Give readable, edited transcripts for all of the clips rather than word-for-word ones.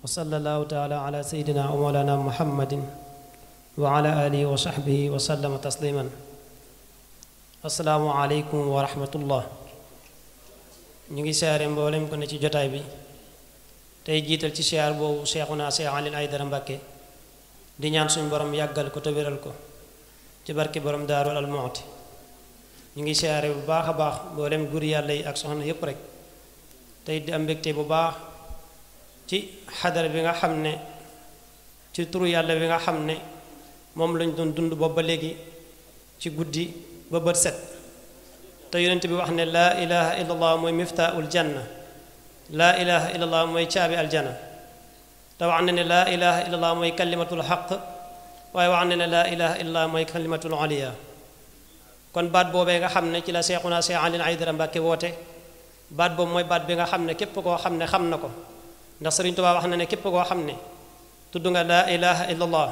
وصلى الله تعالى على سيدنا ومولانا محمد وعلى آله وصحبه وسلم تسليما. السلام عليكم ورحمة الله. نيجي سيار مبولم كنا ci jotaay bi tay jiital ci siyaar boobu Cheikhuna Cheikh Alioune Aidara Mbacké di ñaan suñu borom yàggal ko te wéral ko ci barke borom Daarul Almuhti. ñu ngi siyaare bu baax a baax mboolem góor yàlla yi ak soxna yépp rek tey di am mbégte bu baax ci xadara bi nga xam ne ci turu yàlla bi nga xam ne moom lañ doon dund boobu ba léegi ci guddi ba bët set te yonent bi wax ne laa ilaha illallah mooy miftaahul janna laa ilaha illallah mooy caabi aljana te wax na ne laa ilaha illallah mooy kalimatul xaq waaye wax na ne laa ilaha illallah mooy kalimatul aliya. kon baat boobee nga xam ne ci la Cheikhuna Cheikh Alioune Aidara Mbacké woote baat boobu mooy baat bi nga xam ne képp koo xam ne xam na ko ndax Sëriñ Tuubaa wax na ne képp koo xam ne tudd nga laa ilaha illallah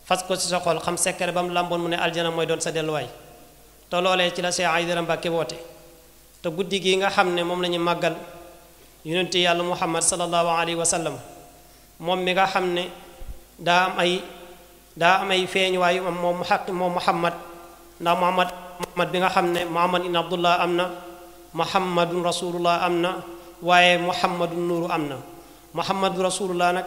fas ko ci sa xol xam sekkere ba mu làmboon mu ne aljana mooy doon sa delluwaay te loolee ci la Cheikh Aidara Mbacké woote. te guddi gi nga xam ne moom la ñu màggal yonent yàlla Muhammad sallallahu alayhi wa sallam moom mi nga xam ne daa am ay feeñuwaayu am moom Muhammad ndax Muhammad bi nga xam ne Muhammad ibn Abdullah am na Muhammadun rasulullah am na waaye Muhammadun nuuru am na. Muhammadu rasulullah nag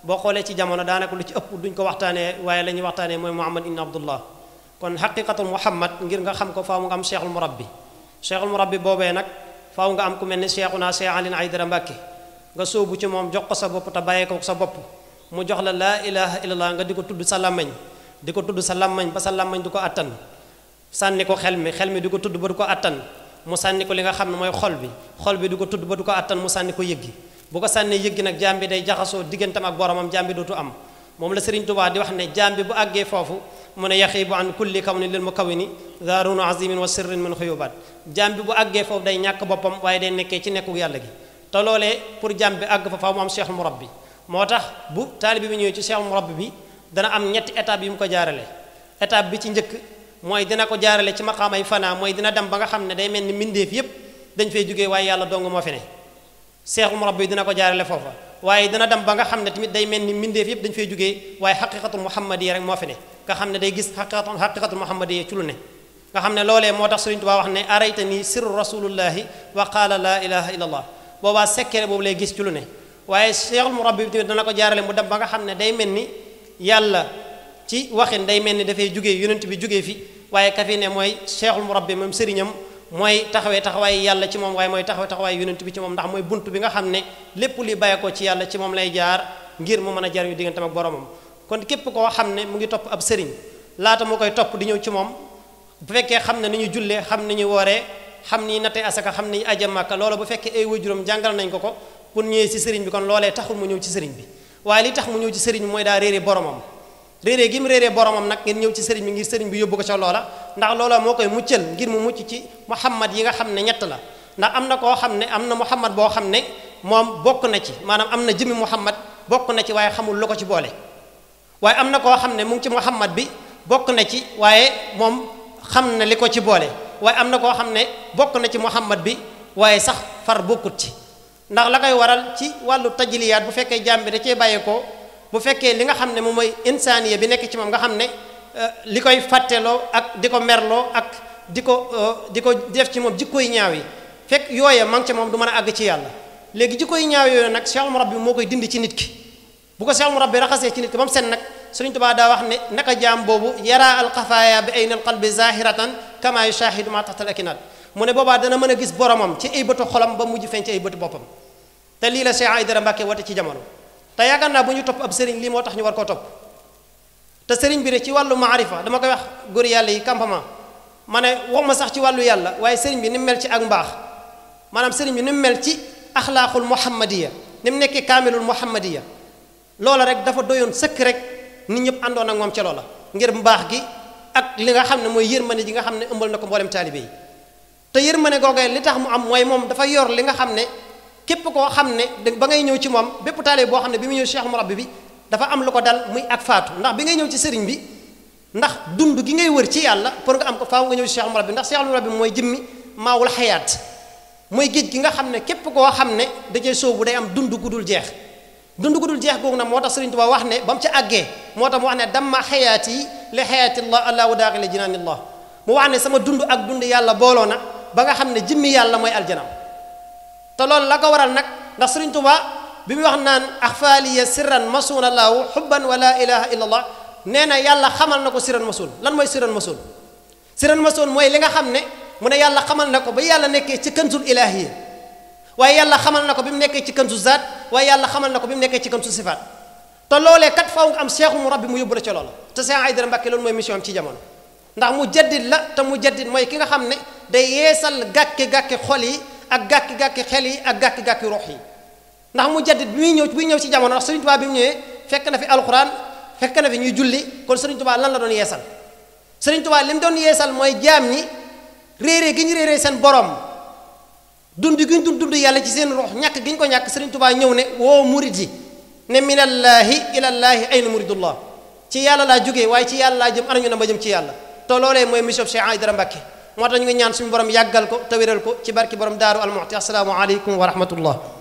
boo xoolee ci jamono daanaka lu ci ëpp duñ ko waxtaanee waaye la ñuy waxtaanee mooy Muhammad ibn Abdullah. kon xaqiqatul Muhammad ngir nga xam ko faaw nga am cheikhul murabbi boobee nag faaw nga am ku mel ni Cheikhuna Cheikh Alioune Aidara Mbacké nga sóobu ci moom jox ko sa bopp te bàyyee ko sa bopp mu jox la laa ilaha illallah nga di ko tudd sa làmmañ ba sa làmmañ du ko attan sànni ko xel mi di ko tudd ba du ko attan mu sànni ko li nga xam ne mooy xol bi du ko tudd ba du ko attan mu sànni ko yëggi bu ko sànnee yëggi nag jaam bi day jaxasoo diggantam ak boromam jaam bi dootu am. moom la Sëriñ Tuubaa di wax ne jaam bi bu àggee foofu mu ne yaxiibu an kulli kawni lil mukawwini daarunu azimin wa sirrin min xuyubaat. jaam bi bu àggee foofu day ñàkk boppam waaye day nekkee ci nekku yàlla gi te loolee pour jaam bi àgg fa faaw mu am cheikhul murabbi. moo tax bu taalibi bi ñëwee ci cheikhul murabbi bi dana am ñetti étape yi mu ko jaarale. étape bi ci njëkk mooy dina ko jaarale ci maqaamay fanaa mooy dina dem ba nga xam ne day mel ni mbindeef yépp dañ fay jógee waaye yàlla dong moo fi ne cheikhul murabbi dina ko jaarale foofa. waaye dina dem ba nga xam ne tamit day mel ni mbindeef yépp dañ fay jógee waaye xaqiqatul muhammadiya rek moo fi ne nga xam ne day gis xaqiqatul muhammadiya ci lu ne nga xam ne loolee moo tax Sëriñ Tuubaa wax ne arayta nii sirru rasulullahi wa qaala laa ilaha illallah boobaa sekkere boobu lay gis ci lu ne. waaye cheikhul murabbi bi tamit dana ko jaarale mu dem ba nga xam ne day mel ni yàlla ci waxin day mel ni dafay jógee yonent bi jógee fi waaye ka fi ne mooy cheikhul murabbi moom sëriñam mooy taxawaay yàlla ci moom waaye mooy taxawaay yonent bi ci moom ndax mooy bunt bi nga xam ne lépp li bàyyeekoo ci yàlla ci moom lay jaar ngir mu mën a jariñu diggantam ak boromam. kon képp koo xam ne mu ngi topp ab sëriñ laata mu koy topp di ñëw ci moom bu fekkee xam ne ni ñu jullee xam ni ñu wooree xam ni nattee asaka xam ni aja Màkka loola bu fekkee ay waajuram jàngal nañ ko pour ñëwee ci sëriñ bi kon loolee taxul mu ñëw ci sëriñ bi waaye li tax mu ñëw ci sëriñ bi mooy daa réeree boromam réeree gi mu réeree boromam nag ngeen ñëw ci sëriñ bi ngir sëriñ bi yóbbu ko ca loola ndax loola moo koy muccal ngir mu mucc ci Muhammad yi nga xam ne ñett la. ndax am na koo xam ne am na Muhammad boo xam ne moom bokk na ci maanaam am na jëmmi Muhammad bokk na ci waaye xamul lu ko ci boole waaye am na koo xam ne mu ngi ci Muhammad bi bokk na ci waaye moom xam na li ko ci boole waaye am na koo xam ne bokk na ci Muhammad bi waaye sax far bokkut ci. ndax la koy waral ci wàllu tajliyaat bu fekkee jaam bi da cee bàyyeekoo bu fekkee li nga xam ne moom mooy insaaniya bi nekk ci moom nga xam ne li koy fàtteloo ak di ko merloo ak di ko def ci moom jikkoy ñaaw yi fekk yooya ma ngi ci moom du mën a àgg ci yàlla. léegi jikkoy ñaaw yooyu nag cheikhul murabbi moo koy dindi ci nit ki bu ko cheikhul murabbi raxasee ci nit ki ba mu set nag Sëriñ Tuubaa daa wax ne naka jaam boobu yara alxafaaya bi ayna alqalbi zahiratan kama yushahidu ma taxta al akinat mu ne boobaa dana mën a gis boromam ci ay bëtu xolam ba mujj feeñ ci ay bëtu boppam. te lii la Cheikh Aidara Mbacké woote ci jamono te yaakaar naa bu ñu topp ab sëriñ lii moo tax ñu war koo topp te sëriñ bi rek ci wàllu maarifa dama koy wax góor yàlla yi campement ma ne waxuma sax ci wàllu yàlla waaye sëriñ bi ni mu mel ci ak mbaax maanaam sëriñ bi ni mu mel ci axlaaqul muhammadiya ni mu nekkee kaamilul muhammadiya loola rek dafa doyoon sëkk rek nit ñëpp àndoon ak moom ca loola ngir mbaax gi ak li nga xam ne mooy yërmande ji nga xam ne ëmbal na ko mboolem taalibe yi te yërmande googee li tax mu am mooy moom dafa yor li nga xam ne képp koo xam ne ba ngay ñëw ci moom bépp taalibe boo xam ne bi mu ñëw cheikhul murabbi bi dafa am lu ko dal muy ak faatu ndax bi ngay ñëw ci sëriñ bi ndax dund gi ngay wër ci yàlla pour nga am ko faaw nga ñëw ci cheikhul murabbi ndax cheikhul murabbi mooy jëmmi maawul xayaat mooy géej gi nga xam ne képp koo xam ne da cee sóobu day am dund gu dul jeex dund gu dul jeex googu nag moo tax Sëriñ Tuubaa wax ne ba mu ci àggee moo tax mu wax ne damma xayaati li xayaatillah allahu daaxila jinaanillah mu wax ne sama dund ak dund yàlla booloo na ba nga xam ne jëmmi yàlla mooy aljana te loolu la ko waral nag ndax Sëriñ Tuubaa bi muy wax naan axfaaliya sirran masuuna laahu xubban wa laa ilaha illa allah nee na yàlla xamal na ko sirran masuun lan mooy sirran masuun sirran masuun mooy li nga xam ne mu ne yàlla xamal na ko ba yàlla nekkee ci kanzul ilaahiya waaye yàlla xamal na ko bi mu nekkee ci kanzu zaat waaye yàlla xamal na ko bi mu nekkee ci kanzu sifaat te loolee kat faw nga am seexu mu rabbi mu yóbbu la ca loola te Cheikh Aïdara Mbacke loolu mooy mission am ci jamono ndax mu jaddid la te mu jaddid mooy ki nga xam ne day yeesal gàkki-gàkki xol yi ak gàkki-gàkki xel yi ak gàkki-gàkki ruux yi ndax mu jaddid bi muy ñëw ci jamono ndax Sëriñ Tuubaa bi mu ñëwee fekk na fi alquran fekk na fi ñuy julli kon Sëriñ Tuubaa lan la doon yeesal Sëriñ Tuubaa li mu doon yeesal mooy jaam ñi réeree gi ñu réeree seen borom dund gi ñu dund yàlla ci seen ruux ñàkk gi ñu ko ñàkk Sëriñ Tuubaa ñëw ne woo murid yi ne minallaahi ilallaahi ayna muridullah ci yàlla laa jógee waaye ci yàlla laa jëm anañu na ma jëm ci yàlla te loolee mooy mission Cheikh Aïdara Mbacke moo tax ñu ngi ñaan suñu borom yàggal ko te wéral ko ci barki borom daaru almuxti assalaamu aleykum wa rahmatullah